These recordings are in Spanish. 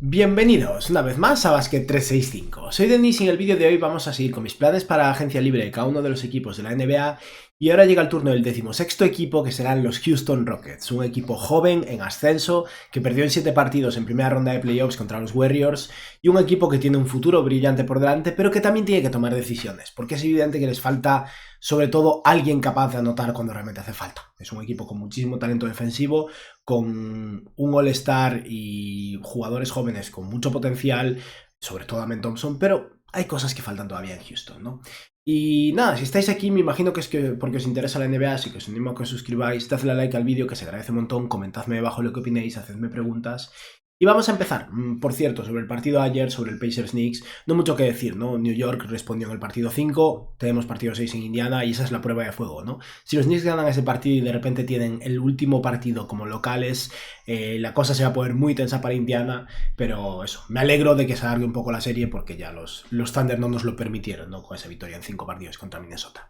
Bienvenidos una vez más a Basket 365. Soy Denis y en el vídeo de hoy vamos a seguir con mis planes para agencia libre de cada uno de los equipos de la NBA y ahora llega el turno del 16º equipo, que serán los Houston Rockets, un equipo joven en ascenso que perdió en 7 partidos en primera ronda de playoffs contra los Warriors y un equipo que tiene un futuro brillante por delante pero que también tiene que tomar decisiones porque es evidente que les falta sobre todo alguien capaz de anotar cuando realmente hace falta. Es un equipo con muchísimo talento defensivo, con un All-Star y jugadores jóvenes con mucho potencial, sobre todo Amen Thompson, pero hay cosas que faltan todavía en Houston, ¿no? Y nada, si estáis aquí me imagino que es porque os interesa la NBA, así que os animo a que os suscribáis, dadle like al vídeo que se agradece un montón, comentadme debajo lo que opinéis, hacedme preguntas. Y vamos a empezar. Por cierto, sobre el partido de ayer, sobre el Pacers Knicks, no mucho que decir, ¿no? New York respondió en el partido 5, tenemos partido 6 en Indiana y esa es la prueba de fuego, ¿no? Si los Knicks ganan ese partido y de repente tienen el último partido como locales, la cosa se va a poner muy tensa para Indiana, pero eso, me alegro de que se alargue un poco la serie porque ya los Thunder no nos lo permitieron, ¿no? Con esa victoria en 5 partidos contra Minnesota.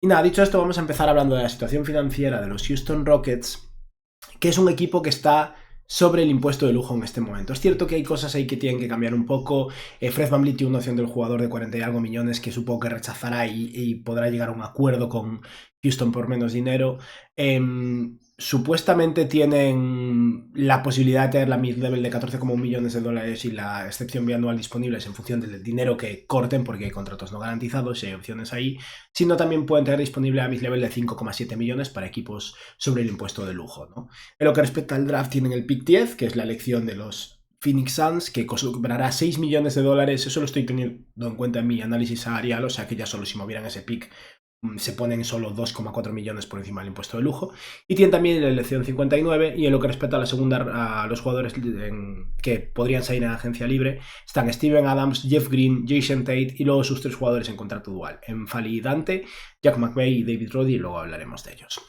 Y nada, dicho esto, vamos a empezar hablando de la situación financiera de los Houston Rockets, que es un equipo que está sobre el impuesto de lujo en este momento. Es cierto que hay cosas ahí que tienen que cambiar un poco. Fred VanVleet tiene una opción del jugador de 40 y algo millones que supongo que rechazará y podrá llegar a un acuerdo con Houston por menos dinero. Supuestamente tienen la posibilidad de tener la mid-level de 14,1 millones de dólares y la excepción bianual disponibles en función del dinero que corten, porque hay contratos no garantizados y hay opciones ahí, sino también pueden tener disponible la mid-level de 5,7 millones para equipos sobre el impuesto de lujo, ¿no? En lo que respecta al draft tienen el pick 10, que es la elección de los Phoenix Suns, que cobrará 6 millones de dólares, eso lo estoy teniendo en cuenta en mi análisis salarial, o sea que ya solo si movieran ese pick se ponen solo 2,4 millones por encima del impuesto de lujo. Y tienen también la elección 59, y en lo que respecta a la segunda, a los jugadores que podrían salir en agencia libre, están Steven Adams, Jeff Green, Jason Tate y luego sus 3 jugadores en contrato dual, Enfali Dante, Jack McVay y David Roddy, y luego hablaremos de ellos.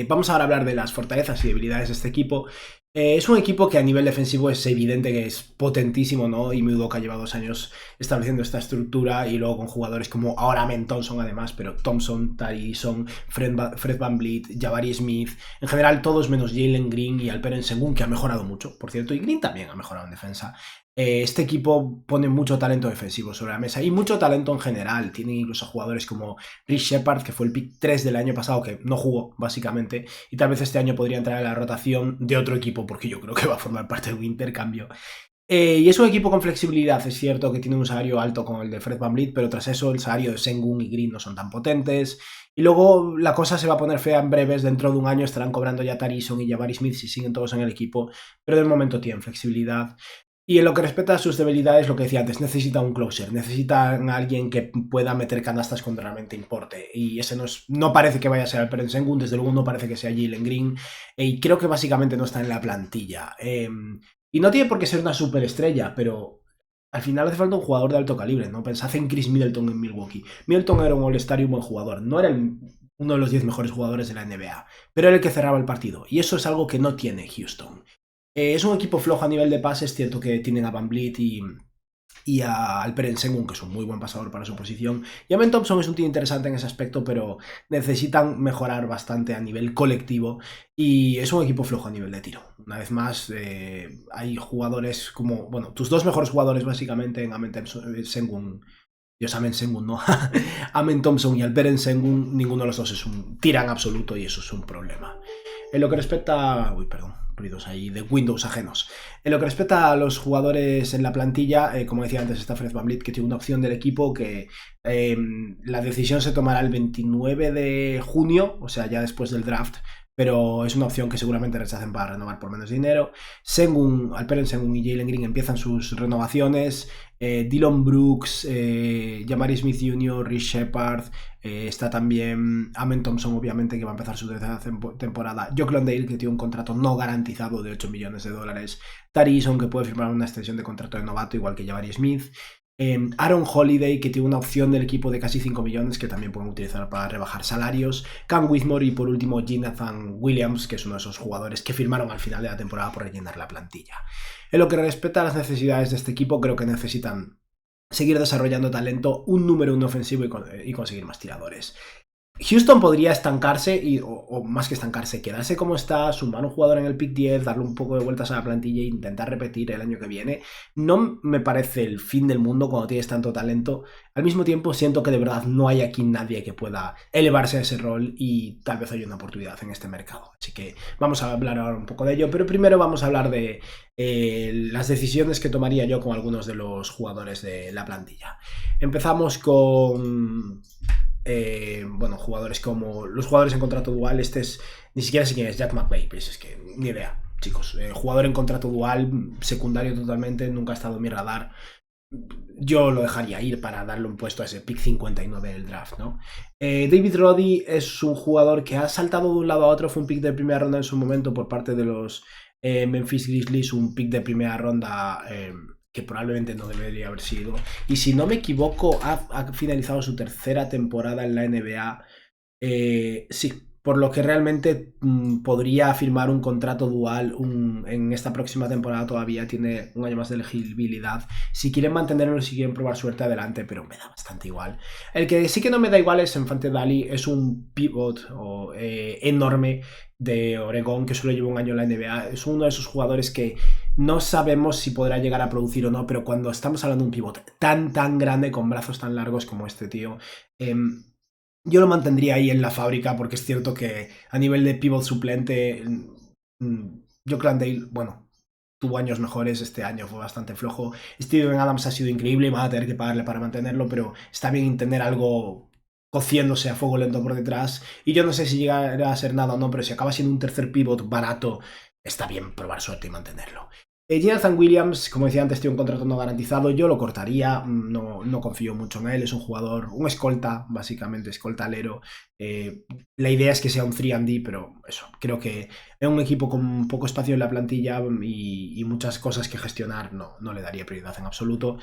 Vamos ahora a hablar de las fortalezas y debilidades de este equipo. Es un equipo que a nivel defensivo es evidente que es potentísimo, ¿no? Y Udoka lleva 2 años estableciendo esta estructura y luego con jugadores como ahora Amen Thompson además, pero Thompson, Tyson, Fred VanVleet, Jabari Smith, en general todos menos Jalen Green y Alperen Sengun, que ha mejorado mucho, por cierto, y Green también ha mejorado en defensa. Este equipo pone mucho talento defensivo sobre la mesa y mucho talento en general. Tienen incluso jugadores como Rich Shepard, que fue el pick 3 del año pasado, que no jugó básicamente, y tal vez este año podría entrar en la rotación de otro equipo, porque yo creo que va a formar parte de un intercambio. Y es un equipo con flexibilidad, es cierto que tiene un salario alto como el de Fred VanVleet, pero tras eso el salario de Sengun y Green no son tan potentes. Y luego la cosa se va a poner fea en breves, dentro de un año estarán cobrando ya Tyson y Jabari Smith si siguen todos en el equipo, pero de momento tienen flexibilidad. Y en lo que respecta a sus debilidades, lo que decía antes, necesita un closer, necesitan a alguien que pueda meter canastas cuando realmente importe. Y ese no parece que vaya a ser Alperen Sengun, desde luego no parece que sea Jalen Green, y creo que básicamente no está en la plantilla. Y no tiene por qué ser una superestrella, pero al final hace falta un jugador de alto calibre, ¿no? Pensad en Chris Middleton en Milwaukee. Middleton era un All-Star y un buen jugador, no era uno de los 10 mejores jugadores de la NBA, pero era el que cerraba el partido, y eso es algo que no tiene Houston. Es un equipo flojo a nivel de pases, es cierto que tienen a VanVleet y a Alperen Sengun, que es un muy buen pasador para su posición. Y Amen Thompson es un tío interesante en ese aspecto, pero necesitan mejorar bastante a nivel colectivo. Y es un equipo flojo a nivel de tiro. Una vez más, hay jugadores como, bueno, tus 2 mejores jugadores básicamente en Amen Sengun. Dios, Amen Sengun, no. Amen Thompson y Alperen Sengun, ninguno de los dos es un tiran absoluto y eso es un problema. En lo que respecta... Uy, perdón, ruidos ahí de Windows ajenos. En lo que respecta a los jugadores en la plantilla, como decía antes, está Fred VanVleet, que tiene una opción del equipo que la decisión se tomará el 29 de junio, o sea, ya después del draft, pero es una opción que seguramente rechacen para renovar por menos dinero. Sengun, Alperen Sengun y Jalen Green empiezan sus renovaciones. Dillon Brooks, Jabari Smith Jr., Rich Shepard, está también Amen Thompson, obviamente, que va a empezar su tercera temporada. Jock Landale, que tiene un contrato no garantizado de 8 millones de dólares. Tyson, que puede firmar una extensión de contrato de novato, igual que Jabari Smith. Aaron Holiday, que tiene una opción del equipo de casi 5 millones que también pueden utilizar para rebajar salarios. Cam Whitmore y por último Jonathan Williams, que es uno de esos jugadores que firmaron al final de la temporada por rellenar la plantilla. En lo que respecta a las necesidades de este equipo, creo que necesitan seguir desarrollando talento, un número 1 ofensivo y conseguir más tiradores. Houston podría estancarse o más que estancarse, quedarse como está, sumar un jugador en el pick 10, darle un poco de vueltas a la plantilla e intentar repetir el año que viene. No me parece el fin del mundo cuando tienes tanto talento. Al mismo tiempo siento que de verdad no hay aquí nadie que pueda elevarse a ese rol y tal vez haya una oportunidad en este mercado. Así que vamos a hablar ahora un poco de ello, pero primero vamos a hablar de las decisiones que tomaría yo con algunos de los jugadores de la plantilla. Empezamos con bueno, jugadores como los jugadores en contrato dual. Ni siquiera sé quién es Jack McVay, pues es que ni idea, chicos. Jugador en contrato dual, secundario totalmente, nunca ha estado en mi radar. Yo lo dejaría ir para darle un puesto a ese pick 59 del draft, ¿no? David Roddy es un jugador que ha saltado de un lado a otro, fue un pick de primera ronda en su momento por parte de los Memphis Grizzlies, un pick de primera ronda que probablemente no debería haber sido. Y si no me equivoco, ha finalizado su tercera temporada en la NBA. Sí, por lo que realmente podría firmar un contrato dual en esta próxima temporada. Todavía tiene un año más de elegibilidad. Si quieren mantenerlo, si quieren probar suerte, adelante, pero me da bastante igual. El que sí que no me da igual es Enfante Dali, es un pivot enorme de Oregón que solo lleva un año en la NBA. Es uno de esos jugadores que no sabemos si podrá llegar a producir o no, pero cuando estamos hablando de un pivot tan grande, con brazos tan largos como este tío, yo lo mantendría ahí en la fábrica, porque es cierto que a nivel de pivot suplente, Jock Landale, bueno, tuvo años mejores, este año fue bastante flojo. Steven Adams ha sido increíble y van a tener que pagarle para mantenerlo, pero está bien tener algo cociéndose a fuego lento por detrás. Y yo no sé si llegará a ser nada o no, pero si acaba siendo un tercer pivot barato, está bien probar suerte y mantenerlo. Jonathan Williams, como decía antes, tiene un contrato no garantizado. Yo lo cortaría, no confío mucho en él. Es un jugador, un escolta, básicamente, escoltalero. La idea es que sea un 3&D, pero eso, creo que en un equipo con poco espacio en la plantilla y muchas cosas que gestionar, no le daría prioridad en absoluto.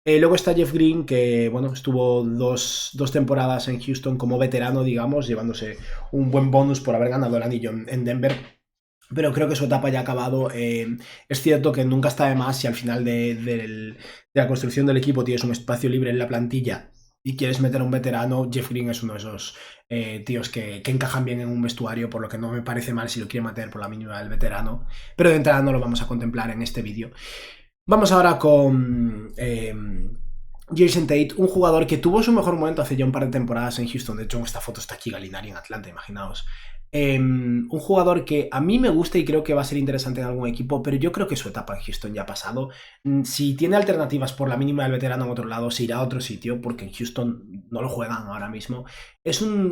Luego está Jeff Green, que bueno, estuvo dos temporadas en Houston como veterano, digamos, llevándose un buen bonus por haber ganado el anillo en Denver. Pero creo que su etapa ya ha acabado. Es cierto que nunca está de más si al final de la construcción del equipo tienes un espacio libre en la plantilla y quieres meter a un veterano. Jeff Green es uno de esos tíos que encajan bien en un vestuario, por lo que no me parece mal si lo quiere mantener por la mínima del veterano. Pero de entrada no lo vamos a contemplar en este vídeo. Vamos ahora con Jason Tate, un jugador que tuvo su mejor momento hace ya un par de temporadas en Houston. De hecho, esta foto está aquí, Gallinari en Atlanta, imaginaos. Un jugador que a mí me gusta y creo que va a ser interesante en algún equipo, pero yo creo que su etapa en Houston ya ha pasado. Si tiene alternativas por la mínima del veterano en otro lado, se irá a otro sitio, porque en Houston no lo juegan ahora mismo.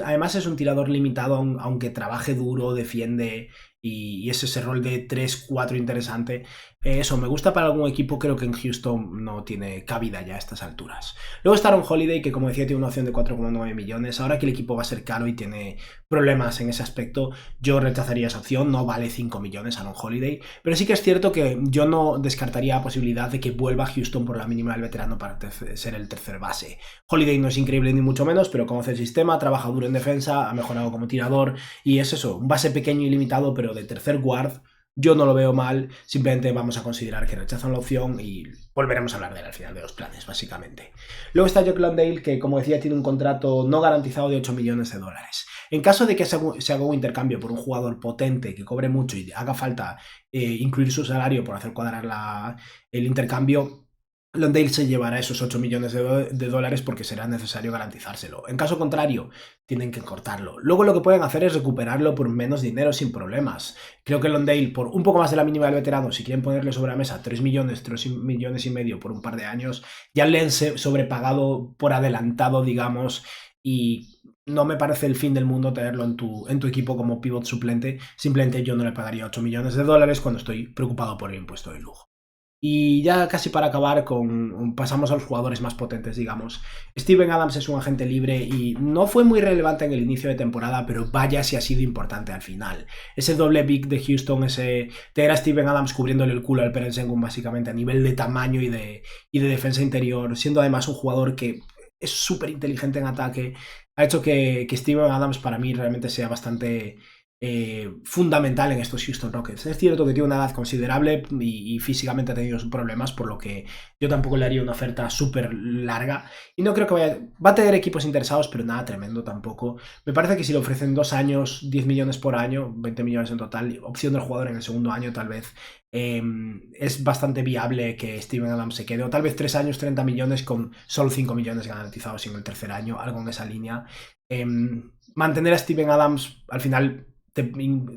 Además es un tirador limitado, aunque trabaje duro, defiende y es ese rol de 3-4 interesante. Eso, me gusta para algún equipo, creo que en Houston no tiene cabida ya a estas alturas. Luego está Aaron Holiday, que como decía tiene una opción de 4,9 millones. Ahora que el equipo va a ser caro y tiene problemas en ese aspecto, yo rechazaría esa opción. No vale 5 millones Aaron Holiday, pero sí que es cierto que yo no descartaría la posibilidad de que vuelva a Houston por la mínima del veterano para ser el tercer base. Holiday no es increíble ni mucho menos, pero conoce el sistema, trabaja duro en defensa, ha mejorado como tirador y es eso, un base pequeño y limitado, pero de tercer guard. Yo no lo veo mal, simplemente vamos a considerar que rechazan la opción y volveremos a hablar de él al final de los planes, básicamente. Luego está Jock Landale, que como decía tiene un contrato no garantizado de 8 millones de dólares. En caso de que se haga un intercambio por un jugador potente que cobre mucho y haga falta incluir su salario por hacer cuadrar el intercambio, Landale se llevará esos 8 millones de dólares porque será necesario garantizárselo. En caso contrario, tienen que cortarlo. Luego lo que pueden hacer es recuperarlo por menos dinero sin problemas. Creo que Landale, por un poco más de la mínima del veterano, si quieren ponerle sobre la mesa 3 millones y medio por un par de años, ya le han sobrepagado por adelantado, digamos, y no me parece el fin del mundo tenerlo en tu equipo como pivot suplente. Simplemente yo no le pagaría 8 millones de dólares cuando estoy preocupado por el impuesto de lujo. Y ya casi para acabar, pasamos a los jugadores más potentes, digamos. Steven Adams es un agente libre y no fue muy relevante en el inicio de temporada, pero vaya si ha sido importante al final. Ese doble big de Houston, tener a Steven Adams cubriéndole el culo al Peren Sengun básicamente a nivel de tamaño y de defensa interior, siendo además un jugador que es súper inteligente en ataque, ha hecho que Steven Adams para mí realmente sea bastante fundamental en estos Houston Rockets. Es cierto que tiene una edad considerable y físicamente ha tenido sus problemas, por lo que yo tampoco le haría una oferta súper larga. Y no creo que vaya... Va a tener equipos interesados, pero nada tremendo tampoco. Me parece que si le ofrecen 2 años, 10 millones por año, 20 millones en total, opción del jugador en el segundo año tal vez, es bastante viable que Steven Adams se quede. O tal vez 3 años, 30 millones con solo 5 millones garantizados en el tercer año, algo en esa línea. Mantener a Steven Adams al final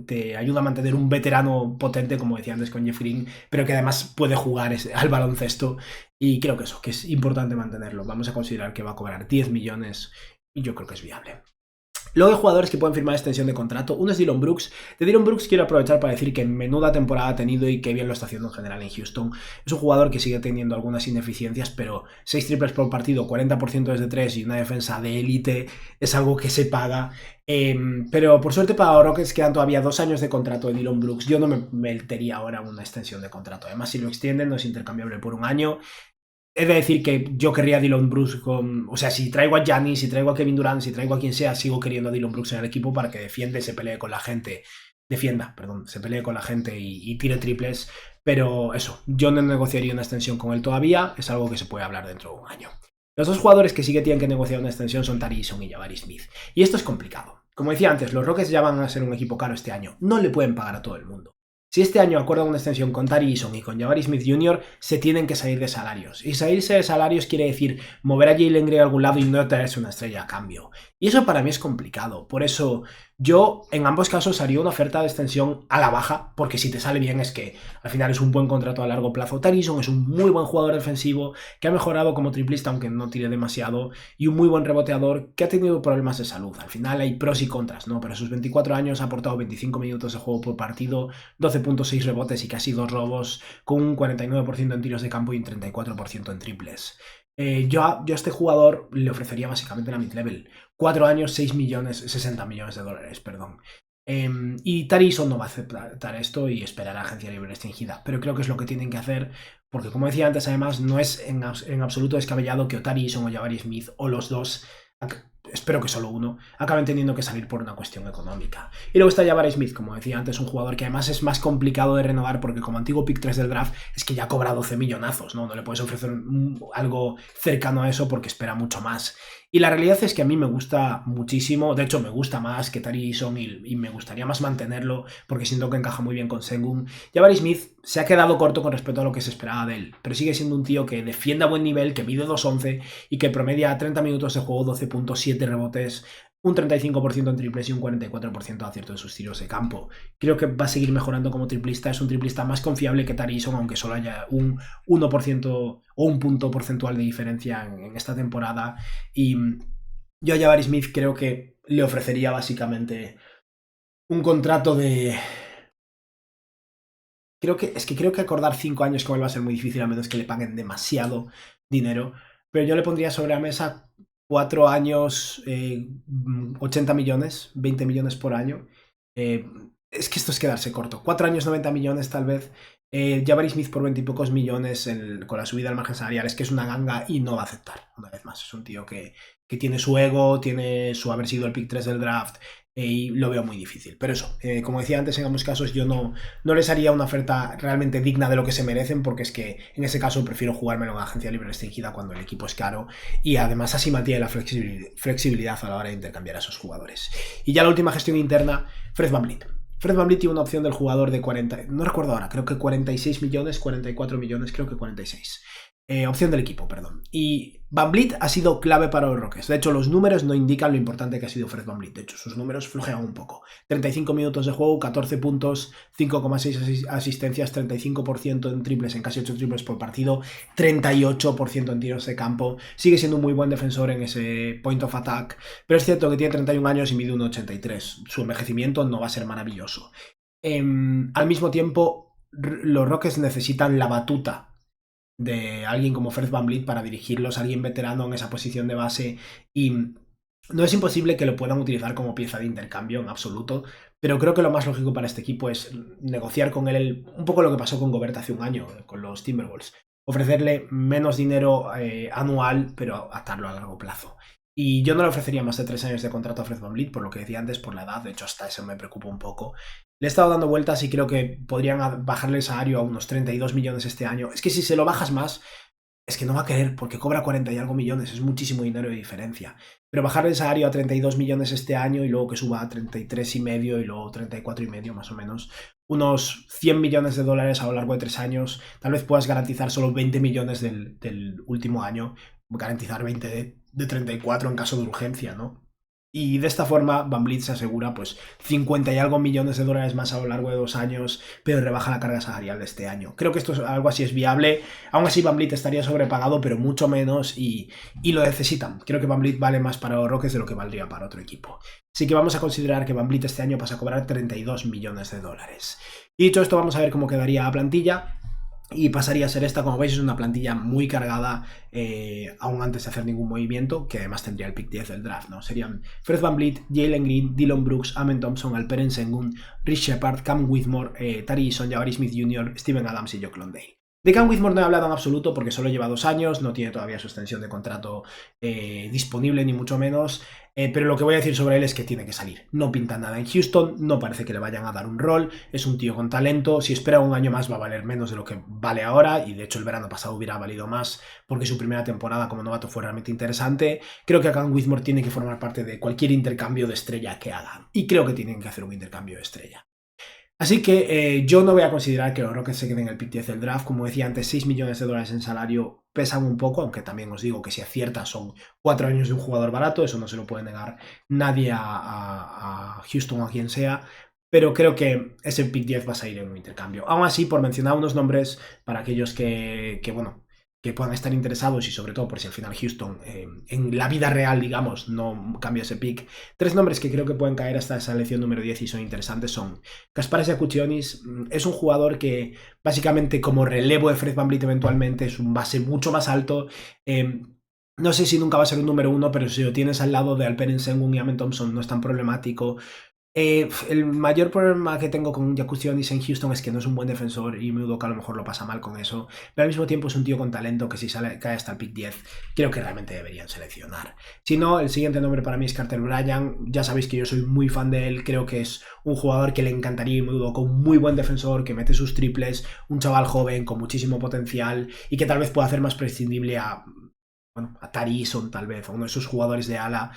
te ayuda a mantener un veterano potente, como decía antes con Jeff Green, pero que además puede jugar al baloncesto, y creo que eso, que es importante mantenerlo. Vamos a considerar que va a cobrar 10 millones y yo creo que es viable. Luego hay jugadores que pueden firmar extensión de contrato. Uno es Dillon Brooks. De Dillon Brooks quiero aprovechar para decir que menuda temporada ha tenido y que bien lo está haciendo en general en Houston. Es un jugador que sigue teniendo algunas ineficiencias, pero 6 triples por partido, 40% desde 3 y una defensa de élite es algo que se paga. Pero por suerte para Rockets quedan todavía 2 años de contrato de Dillon Brooks. Yo no me metería ahora una extensión de contrato. Además, si lo extienden, no es intercambiable por un año. He de decir que yo querría a Dillon Brooks con... O sea, si traigo a Giannis, si traigo a Kevin Durant, si traigo a quien sea, sigo queriendo a Dillon Brooks en el equipo para que defienda y se pelee con la gente. Se pelee con la gente y tire triples. Pero eso, yo no negociaría una extensión con él todavía. Es algo que se puede hablar dentro de un año. Los dos jugadores que sí que tienen que negociar una extensión son Tari Eason y Jabari Smith. Y esto es complicado. Como decía antes, los Rockets ya van a ser un equipo caro este año. No le pueden pagar a todo el mundo. Si este año acuerdan una extensión con Tari Eason y con Jabari Smith Jr., se tienen que salir de salarios. Y salirse de salarios quiere decir mover a Jalen Green a algún lado y no traerse una estrella a cambio. Y eso para mí es complicado. Por eso yo en ambos casos haría una oferta de extensión a la baja, porque si te sale bien es que al final es un buen contrato a largo plazo. Tari Eason es un muy buen jugador defensivo que ha mejorado como triplista, aunque no tire demasiado, y un muy buen reboteador que ha tenido problemas de salud. Al final hay pros y contras, ¿no? Pero a sus 24 años ha aportado 25 minutos de juego por partido, 12.6 rebotes y casi 2 robos, con un 49% en tiros de campo y un 34% en triples. Yo a este jugador le ofrecería básicamente la mid-level. 4 años, 6 millones, 60 millones de dólares, perdón. Y Tari Eason no va a aceptar esto y esperará a agencia libre restringida. Pero creo que es lo que tienen que hacer, porque como decía antes, además, no es en absoluto descabellado que o Tari Eason o Jabari Smith, o los dos, espero que solo uno, acaben teniendo que salir por una cuestión económica. Y luego está Jabari Smith, como decía antes, un jugador que además es más complicado de renovar porque como antiguo pick 3 del draft es que ya cobra 12 millonazos, ¿no? No le puedes ofrecer algo cercano a eso porque espera mucho más. Y la realidad es que a mí me gusta muchísimo, de hecho me gusta más que Tari Eason y me gustaría más mantenerlo porque siento que encaja muy bien con Sengun. Jabari Smith se ha quedado corto con respecto a lo que se esperaba de él, pero sigue siendo un tío que defiende a buen nivel, que mide 2'11 y que promedia 30 minutos de juego, 12.7 rebotes, un 35% en triples y un 44% de acierto en sus tiros de campo. Creo que va a seguir mejorando como triplista, es un triplista más confiable que Tari Eason, aunque solo haya un 1% o un punto porcentual de diferencia en esta temporada. Y yo a Jabari Smith creo que le ofrecería básicamente un contrato de... Creo que acordar 5 años con él va a ser muy difícil, a menos que le paguen demasiado dinero. Pero yo le pondría sobre la mesa 4 años, 80 millones, 20 millones por año. Es que esto es quedarse corto. 4 años, 90 millones tal vez. Jabari Smith por 20 y pocos millones con la subida al margen salarial. Es que es una ganga y no va a aceptar. Una vez más, es un tío que tiene su ego, tiene su haber sido el pick 3 del draft. Y lo veo muy difícil. Pero eso, como decía antes, en ambos casos yo no les haría una oferta realmente digna de lo que se merecen, porque es que en ese caso prefiero jugármelo en agencia libre restringida cuando el equipo es caro y además así mantiene la flexibilidad a la hora de intercambiar a esos jugadores. Y ya la última gestión interna, Fred VanVleet. Fred VanVleet tiene una opción del jugador de 40, no recuerdo ahora, creo que 46 millones, 44 millones, creo que 46. Opción del equipo, perdón. Y VanVleet ha sido clave para los Rockets. De hecho, los números no indican lo importante que ha sido Fred VanVleet. De hecho, sus números flojean un poco. 35 minutos de juego, 14 puntos, 5,6 asistencias, 35% en triples, en casi 8 triples por partido, 38% en tiros de campo. Sigue siendo un muy buen defensor en ese point of attack. Pero es cierto que tiene 31 años y mide 1,83. Su envejecimiento no va a ser maravilloso. Al mismo tiempo, los Rockets necesitan la batuta de alguien como Fred VanVleet para dirigirlos, alguien veterano en esa posición de base, y no es imposible que lo puedan utilizar como pieza de intercambio en absoluto, pero creo que lo más lógico para este equipo es negociar con él un poco lo que pasó con Gobert hace un año con los Timberwolves, ofrecerle menos dinero anual, pero atarlo a largo plazo. Y yo no le ofrecería más de 3 años de contrato a Fred VanVleet, por lo que decía antes, por la edad. De hecho, hasta eso me preocupa un poco. Le he estado dando vueltas y creo que podrían bajarle el salario a unos 32 millones este año. Es que si se lo bajas más, es que no va a querer porque cobra 40 y algo millones, es muchísimo dinero de diferencia. Pero bajarle el salario a 32 millones este año y luego que suba a 33 y medio y luego 34 y medio más o menos, unos 100 millones de dólares a lo largo de 3 años, tal vez puedas garantizar solo 20 millones del último año, garantizar 20 de 34 en caso de urgencia, ¿no? Y de esta forma VanVleet se asegura pues 50 y algo millones de dólares más a lo largo de 2 años, pero rebaja la carga salarial de este año. Creo que esto es algo así es viable. Aún así VanVleet estaría sobrepagado, pero mucho menos y lo necesitan. Creo que VanVleet vale más para los Rockets de lo que valdría para otro equipo. Así que vamos a considerar que VanVleet este año pasa a cobrar 32 millones de dólares. Y dicho esto, vamos a ver cómo quedaría la plantilla. Y pasaría a ser esta, como veis, es una plantilla muy cargada aún antes de hacer ningún movimiento, que además tendría el pick 10 del draft, ¿no? Serían Fred VanVleet, Jalen Green, Dillon Brooks, Amen Thompson, Alperen Sengun, Rich Shepard, Cam Whitmore, Tari Eason, Jabari Smith Jr., Steven Adams y Jock Landale. De Cam Whitmore no he hablado en absoluto porque solo lleva 2 años, no tiene todavía su extensión de contrato disponible, ni mucho menos. Pero lo que voy a decir sobre él es que tiene que salir. No pinta nada en Houston, no parece que le vayan a dar un rol, es un tío con talento, si espera un año más va a valer menos de lo que vale ahora, y de hecho el verano pasado hubiera valido más porque su primera temporada como novato fue realmente interesante. Creo que Cam Whitmore tiene que formar parte de cualquier intercambio de estrella que hagan, y creo que tienen que hacer un intercambio de estrella. Así que yo no voy a considerar que los Rockets se queden en el pick 10 del draft. Como decía antes, 6 millones de dólares en salario pesan un poco, aunque también os digo que si acierta son 4 años de un jugador barato, eso no se lo puede negar nadie a Houston o a quien sea, pero creo que ese pick 10 va a salir en un intercambio. Aún así, por mencionar unos nombres para aquellos bueno, que puedan estar interesados y sobre todo por si al final Houston en la vida real, digamos, no cambia ese pick. 3 nombres que creo que pueden caer hasta esa selección número 10 y son interesantes son Kasparas Jakučionis. Es un jugador que básicamente como relevo de Fred VanVleet eventualmente es un base mucho más alto. No sé si nunca va a ser un número 1, pero si lo tienes al lado de Alperen Sengun y Amen Thompson no es tan problemático. El mayor problema que tengo con Jakučionis en Houston es que no es un buen defensor y Udoka a lo mejor lo pasa mal con eso, pero al mismo tiempo es un tío con talento que si cae hasta el pick 10 creo que realmente deberían seleccionar. Si no, el siguiente nombre para mí es Carter Bryant. Ya sabéis que yo soy muy fan de él, creo que es un jugador que le encantaría Udoka, un muy buen defensor que mete sus triples, un chaval joven con muchísimo potencial y que tal vez pueda hacer más prescindible a Tari Eason tal vez, a uno de esos jugadores de ala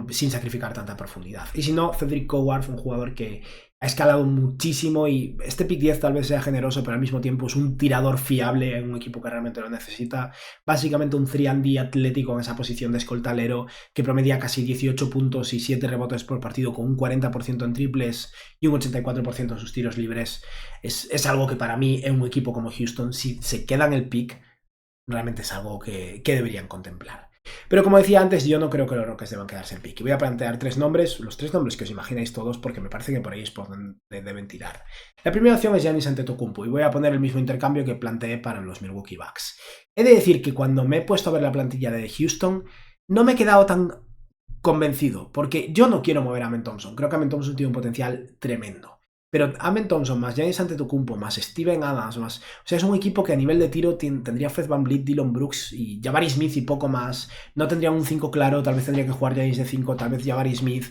sin sacrificar tanta profundidad. Y si no, Cedric Coward, un jugador que ha escalado muchísimo y este pick 10 tal vez sea generoso, pero al mismo tiempo es un tirador fiable en un equipo que realmente lo necesita. Básicamente un 3&D atlético en esa posición de escoltalero que promedia casi 18 puntos y 7 rebotes por partido con un 40% en triples y un 84% en sus tiros libres. Es algo que para mí en un equipo como Houston, si se queda en el pick, realmente es algo que deberían contemplar. Pero como decía antes, yo no creo que los Rockets deban quedarse en pick. Y voy a plantear 3 nombres, los 3 nombres que os imagináis todos, porque me parece que por ahí es por donde deben tirar. La primera opción es Giannis Antetokounmpo, y voy a poner el mismo intercambio que planteé para los Milwaukee Bucks. He de decir que cuando me he puesto a ver la plantilla de Houston, no me he quedado tan convencido, porque yo no quiero mover a Amen Thompson. Creo que Amen Thompson tiene un potencial tremendo. Pero Amen Thompson más Giannis Antetokounmpo más Steven Adams más... O sea, es un equipo que a nivel de tiro tendría Fred VanVleet, Dillon Brooks y Jabari Smith y poco más. No tendría un 5 claro, tal vez tendría que jugar Giannis de 5, tal vez Jabari Smith.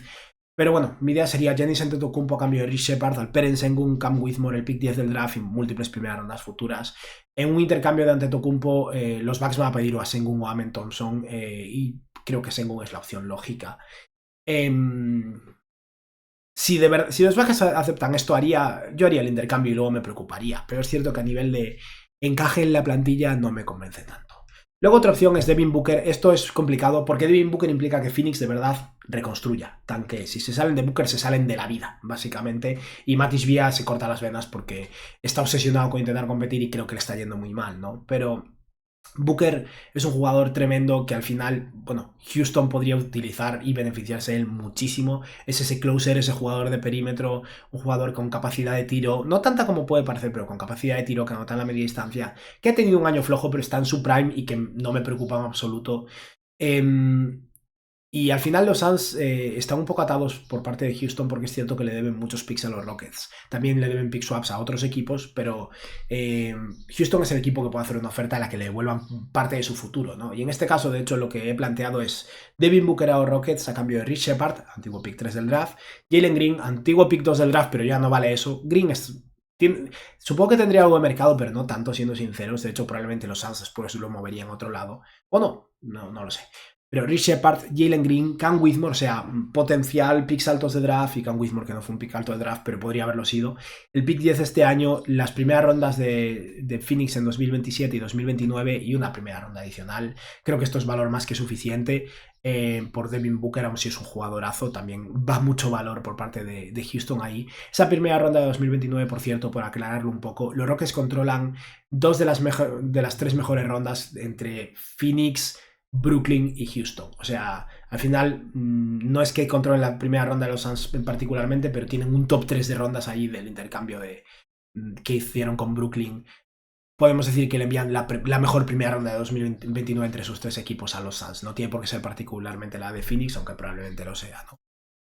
Pero bueno, mi idea sería Giannis Antetokounmpo a cambio de Rich Shepard, Alperen Sengun, Cam Whitmore, el pick 10 del draft y múltiples primeras rondas futuras. En un intercambio de Antetokounmpo, los Bucks van a pedir a Sengun o a Amen Thompson y creo que Sengun es la opción lógica. Si los Bucks aceptan esto, yo haría el intercambio y luego me preocuparía. Pero es cierto que a nivel de encaje en la plantilla no me convence tanto. Luego otra opción es Devin Booker. Esto es complicado porque Devin Booker implica que Phoenix de verdad reconstruya. Tan que si se salen de Booker se salen de la vida, básicamente. Y Matisse Villa se corta las venas porque está obsesionado con intentar competir y creo que le está yendo muy mal, ¿no? Pero Booker es un jugador tremendo que al final, bueno, Houston podría utilizar y beneficiarse de él muchísimo. Es ese closer, ese jugador de perímetro, un jugador con capacidad de tiro, no tanta como puede parecer, pero con capacidad de tiro que anota en la media distancia, que ha tenido un año flojo, pero está en su prime y que no me preocupa en absoluto. Y al final los Suns están un poco atados por parte de Houston porque es cierto que le deben muchos picks a los Rockets. También le deben pick swaps a otros equipos, pero Houston es el equipo que puede hacer una oferta a la que le devuelvan parte de su futuro, ¿no? Y en este caso, de hecho, lo que he planteado es Devin Booker a los Rockets a cambio de Rich Shepard, antiguo pick 3 del draft, Jalen Green, antiguo pick 2 del draft, pero ya no vale eso. Green supongo que tendría algo de mercado, pero no tanto, siendo sinceros. De hecho, probablemente los Suns después lo moverían a otro lado. O no lo sé. Pero Rich Shepard, Jalen Green, Cam Whitmore, o sea, potencial picks altos de draft, y Cam Whitmore, que no fue un pick alto de draft, pero podría haberlo sido. El pick 10 este año, las primeras rondas de Phoenix en 2027 y 2029 y una primera ronda adicional. Creo que esto es valor más que suficiente. Por Devin Booker, aun si es un jugadorazo, también va mucho valor por parte de Houston ahí. Esa primera ronda de 2029, por cierto, por aclararlo un poco, los Rockets controlan dos de las tres mejores rondas entre Phoenix, Brooklyn y Houston. O sea, al final no es que controlen la primera ronda de los Suns particularmente, pero tienen un top 3 de rondas ahí del intercambio que hicieron con Brooklyn. Podemos decir que le envían la mejor primera ronda de 2029 entre sus tres equipos a los Suns. No tiene por qué ser particularmente la de Phoenix, aunque probablemente lo sea, ¿no?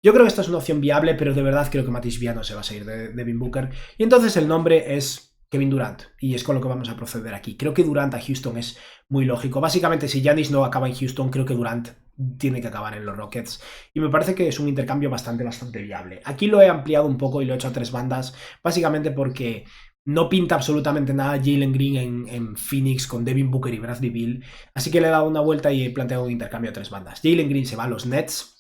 Yo creo que esta es una opción viable, pero de verdad creo que Matisse Viano se va a salir de Devin Booker. Y entonces el nombre es Kevin Durant, y es con lo que vamos a proceder aquí. Creo que Durant a Houston es muy lógico. Básicamente, si Giannis no acaba en Houston, creo que Durant tiene que acabar en los Rockets. Y me parece que es un intercambio bastante viable. Aquí lo he ampliado un poco y lo he hecho a tres bandas, básicamente porque no pinta absolutamente nada Jalen Green en Phoenix con Devin Booker y Bradley Beal. Así que le he dado una vuelta y he planteado un intercambio a tres bandas. Jalen Green se va a los Nets.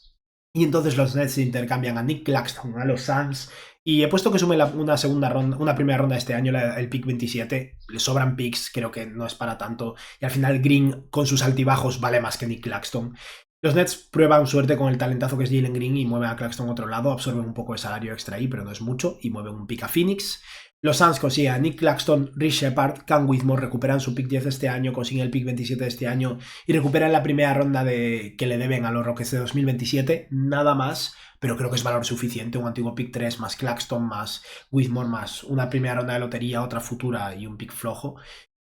Y entonces los Nets intercambian a Nick Claxton a los Suns. Y he puesto que sume una primera ronda este año, el pick 27. Le sobran picks, creo que no es para tanto. Y al final Green, con sus altibajos, vale más que Nick Claxton. Los Nets prueban suerte con el talentazo que es Jalen Green y mueven a Claxton a otro lado. Absorben un poco de salario extra ahí, pero no es mucho. Y mueven un pick a Phoenix. Los Suns consiguen a Nick Claxton, Rich Shepard, Cam Whitmore, recuperan su pick 10 de este año, consiguen el pick 27 de este año y recuperan la primera ronda que le deben a los Rockets de 2027. Nada más, pero creo que es valor suficiente. Un antiguo pick 3 más Claxton, más Whitmore, más una primera ronda de lotería, otra futura y un pick flojo.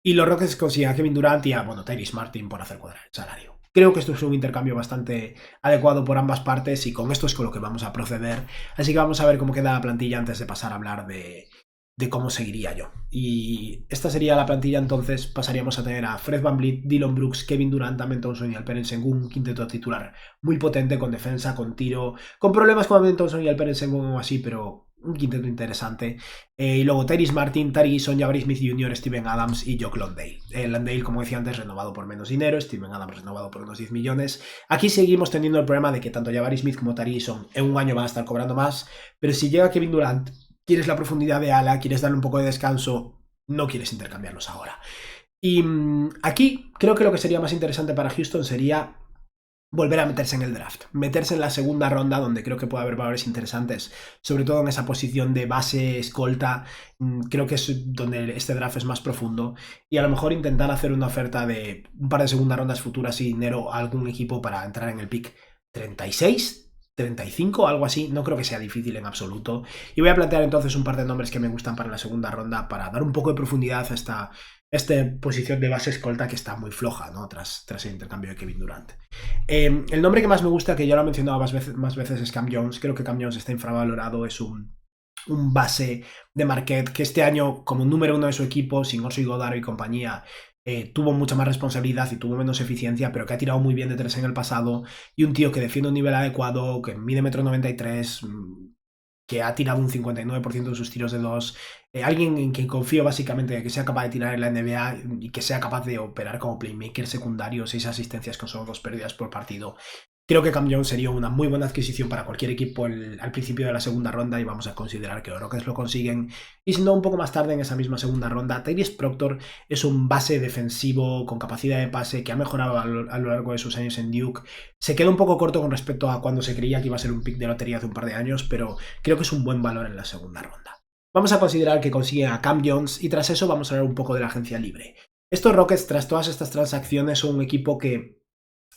Y los Rockets consiguen a Kevin Durant y a Tyrese Martin por hacer cuadrar el salario. Creo que esto es un intercambio bastante adecuado por ambas partes y con esto es con lo que vamos a proceder. Así que vamos a ver cómo queda la plantilla antes de pasar a hablar de cómo seguiría yo. Y esta sería la plantilla, entonces pasaríamos a tener a Fred VanVleet, Dillon Brooks, Kevin Durant, Amen Thompson y Alperen Sengun, un quinteto titular muy potente, con defensa, con tiro, con problemas con Amen Thompson y Alperen Sengun o así, pero un quinteto interesante. Y luego Tyrese Martin, Tari Eason, Jabari Smith Jr., Steven Adams y Jock Landale. Landale, como decía antes, renovado por menos dinero, Steven Adams renovado por unos 10 millones. Aquí seguimos teniendo el problema de que tanto Jabari Smith como Tari Eason en un año van a estar cobrando más, pero si llega Kevin Durant, quieres la profundidad de ala, quieres darle un poco de descanso, no quieres intercambiarlos ahora. Y aquí creo que lo que sería más interesante para Houston sería volver a meterse en el draft, meterse en la segunda ronda, donde creo que puede haber valores interesantes, sobre todo en esa posición de base, escolta. Creo que es donde este draft es más profundo, y a lo mejor intentar hacer una oferta de un par de segundas rondas futuras y dinero a algún equipo para entrar en el pick 36, 35, algo así. No creo que sea difícil en absoluto. Y voy a plantear entonces un par de nombres que me gustan para la segunda ronda, para dar un poco de profundidad a esta posición de base escolta que está muy floja, ¿no? Tras el intercambio de Kevin Durant. El nombre que más me gusta, que ya lo he mencionado más veces, es Cam Jones. Creo que Cam Jones está infravalorado. Es un base de Marquette que este año, como número uno de su equipo, sin Orso y Godaro y compañía, tuvo mucha más responsabilidad y tuvo menos eficiencia, pero que ha tirado muy bien de tres en el pasado, y un tío que defiende un nivel adecuado, que mide 1,93 m, que ha tirado un 59% de sus tiros de dos, alguien en quien confío básicamente, que sea capaz de tirar en la NBA y que sea capaz de operar como playmaker secundario, 6 asistencias con solo 2 pérdidas por partido. Creo que Cam Jones sería una muy buena adquisición para cualquier equipo al principio de la segunda ronda, y vamos a considerar que los Rockets lo consiguen. Y si no, un poco más tarde en esa misma segunda ronda, Tyrese Proctor es un base defensivo con capacidad de pase que ha mejorado a lo largo de sus años en Duke. Se queda un poco corto con respecto a cuando se creía que iba a ser un pick de lotería hace un par de años, pero creo que es un buen valor en la segunda ronda. Vamos a considerar que consiguen a Cam Jones y tras eso vamos a hablar un poco de la agencia libre. Estos Rockets, tras todas estas transacciones, son un equipo que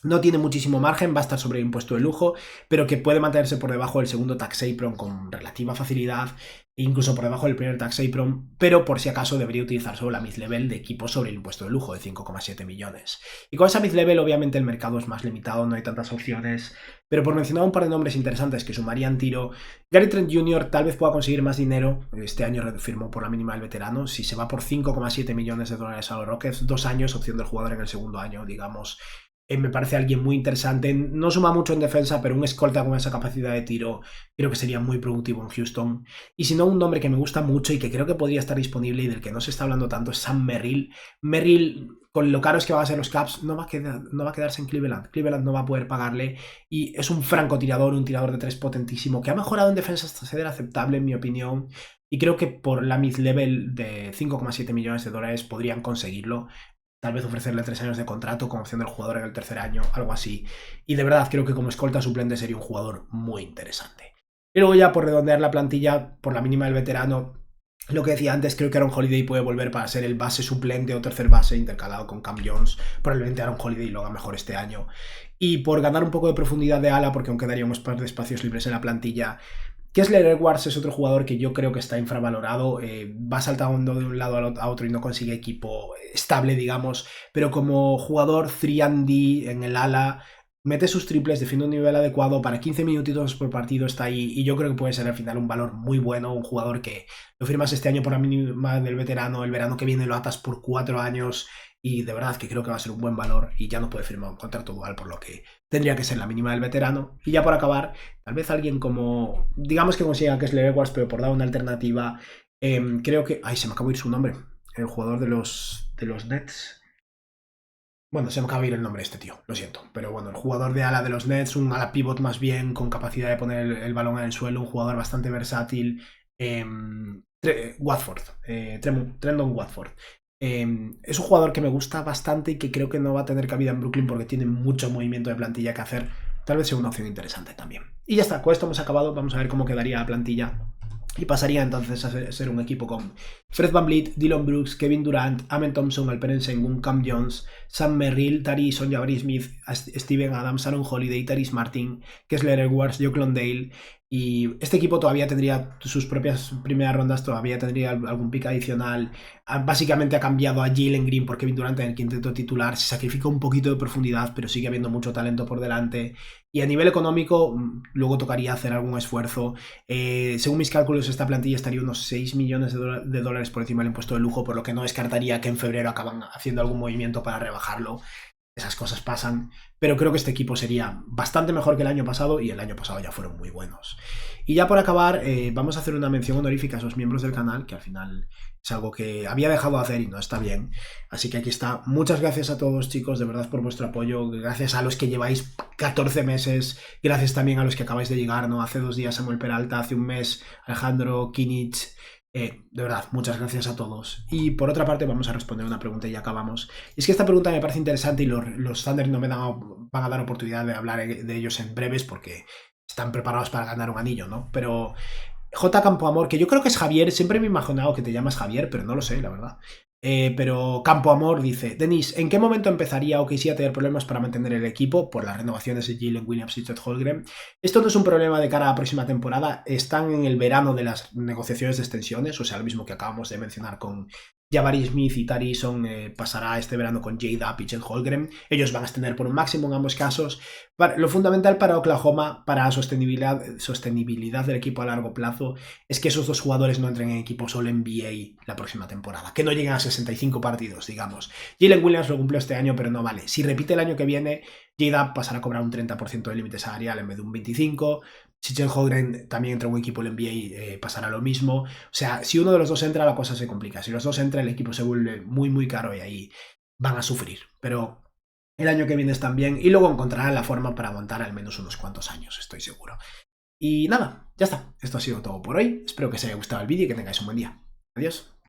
No tiene muchísimo margen, va a estar sobre el impuesto de lujo, pero que puede mantenerse por debajo del segundo tax apron con relativa facilidad, incluso por debajo del primer tax apron, pero por si acaso debería utilizar solo la mid-level de equipo sobre el impuesto de lujo de 5,7 millones. Y con esa mid-level obviamente el mercado es más limitado, no hay tantas opciones, pero por mencionar un par de nombres interesantes que sumarían tiro, Gary Trent Jr. tal vez pueda conseguir más dinero, este año firmó por la mínima del veterano, si se va por 5,7 millones de dólares a los Rockets, 2 años, opción del jugador en el segundo año, digamos. Me parece alguien muy interesante. No suma mucho en defensa, pero un escolta con esa capacidad de tiro creo que sería muy productivo en Houston. Y si no, un nombre que me gusta mucho y que creo que podría estar disponible y del que no se está hablando tanto es Sam Merrill. Merrill, con lo caros que van a ser los Caps, no va a quedarse en Cleveland. Cleveland no va a poder pagarle y es un francotirador, un tirador de tres potentísimo que ha mejorado en defensa hasta ser aceptable, en mi opinión. Y creo que por la mid-level de 5,7 millones de dólares podrían conseguirlo. Tal vez ofrecerle 3 años de contrato con opción del jugador en el tercer año, algo así. Y de verdad creo que como escolta suplente sería un jugador muy interesante. Y luego ya por redondear la plantilla, por la mínima del veterano, lo que decía antes, creo que Aaron Holiday puede volver para ser el base suplente o tercer base intercalado con Cam Jones. Probablemente Aaron Holiday lo haga mejor este año. Y por ganar un poco de profundidad de ala, porque aún quedaría unos par de espacios libres en la plantilla, Kessler Edwards es otro jugador que yo creo que está infravalorado, va saltando de un lado a otro y no consigue equipo estable, digamos, pero como jugador 3&D en el ala, mete sus triples, defiende un nivel adecuado, para 15 minutitos por partido está ahí y yo creo que puede ser al final un valor muy bueno, un jugador que lo firmas este año por la mínima del veterano, el verano que viene lo atas por 4 años y de verdad que creo que va a ser un buen valor y ya no puede firmar un contrato dual por lo que tendría que ser la mínima del veterano. Y ya por acabar, tal vez alguien como, digamos que consiga que es Edwards, pero por dar una alternativa, creo que, ay, se me acaba de ir su nombre, el jugador de los Nets. Bueno, se me acaba de ir el nombre de este tío, lo siento. Pero bueno, el jugador de ala de los Nets, un ala pivot más bien, con capacidad de poner el balón en el suelo, un jugador bastante versátil. Watford, Trendon Watford. Es un jugador que me gusta bastante y que creo que no va a tener cabida en Brooklyn porque tiene mucho movimiento de plantilla que hacer. Tal vez sea una opción interesante también. Y ya está, con esto hemos acabado. Vamos a ver cómo quedaría la plantilla. Y pasaría entonces a ser un equipo con Fred VanVleet, Dillon Brooks, Kevin Durant, Amen Thompson, Alperen Sengun, Cam Jones, Sam Merrill, Tari Jabari Smith, Steven Adams, Aaron Holiday, Tyrese Martin, Kessler Edwards, Joe Landale. Y este equipo todavía tendría sus propias primeras rondas, todavía tendría algún pick adicional. Básicamente ha cambiado a Jalen Green por Kevin Durant en el quinteto titular. Se sacrifica un poquito de profundidad, pero sigue habiendo mucho talento por delante. Y a nivel económico, luego tocaría hacer algún esfuerzo. Según mis cálculos, esta plantilla estaría unos 6 millones de dólares por encima del impuesto de lujo, por lo que no descartaría que en febrero acaban haciendo algún movimiento para rebajarlo. Esas cosas pasan, pero creo que este equipo sería bastante mejor que el año pasado y el año pasado ya fueron muy buenos. Y ya por acabar, vamos a hacer una mención honorífica a esos miembros del canal, que al final es algo que había dejado de hacer y no está bien. Así que aquí está. Muchas gracias a todos, chicos, de verdad por vuestro apoyo. Gracias a los que lleváis 14 meses. Gracias también a los que acabáis de llegar, ¿no? Hace 2 días Samuel Peralta, hace un mes Alejandro Kinich. De verdad, muchas gracias a todos. Y por otra parte, vamos a responder una pregunta y ya acabamos. Y es que esta pregunta me parece interesante y los Thunder no me van a dar oportunidad de hablar de ellos en breves porque están preparados para ganar un anillo, ¿no? Pero J. Campoamor, que yo creo que es Javier, siempre me he imaginado que te llamas Javier, pero no lo sé, la verdad. Pero Campoamor dice: Denis, ¿en qué momento empezaría OKC a tener problemas para mantener el equipo por las renovaciones de Jalen Williams y Chet Holmgren? Esto no es un problema de cara a la próxima temporada, están en el verano de las negociaciones de extensiones, o sea, lo mismo que acabamos de mencionar con Jabari Smith y Tarison, pasará este verano con J-Dub y Chet Holmgren. Ellos van a extender por un máximo en ambos casos. Lo fundamental para Oklahoma, para sostenibilidad del equipo a largo plazo, es que esos dos jugadores no entren en equipo solo NBA la próxima temporada, que no lleguen a 65 partidos, digamos. Jalen Williams lo cumplió este año, pero no vale. Si repite el año que viene, J-Dub pasará a cobrar un 30% de límite salarial en vez de un 25%. Si Chet Holmgren también entra en un equipo en NBA, pasará lo mismo. O sea, si uno de los dos entra, la cosa se complica. Si los dos entran, el equipo se vuelve muy, muy caro y ahí van a sufrir. Pero el año que viene están bien y luego encontrarán la forma para aguantar al menos unos cuantos años, estoy seguro. Y nada, ya está. Esto ha sido todo por hoy. Espero que os haya gustado el vídeo y que tengáis un buen día. Adiós.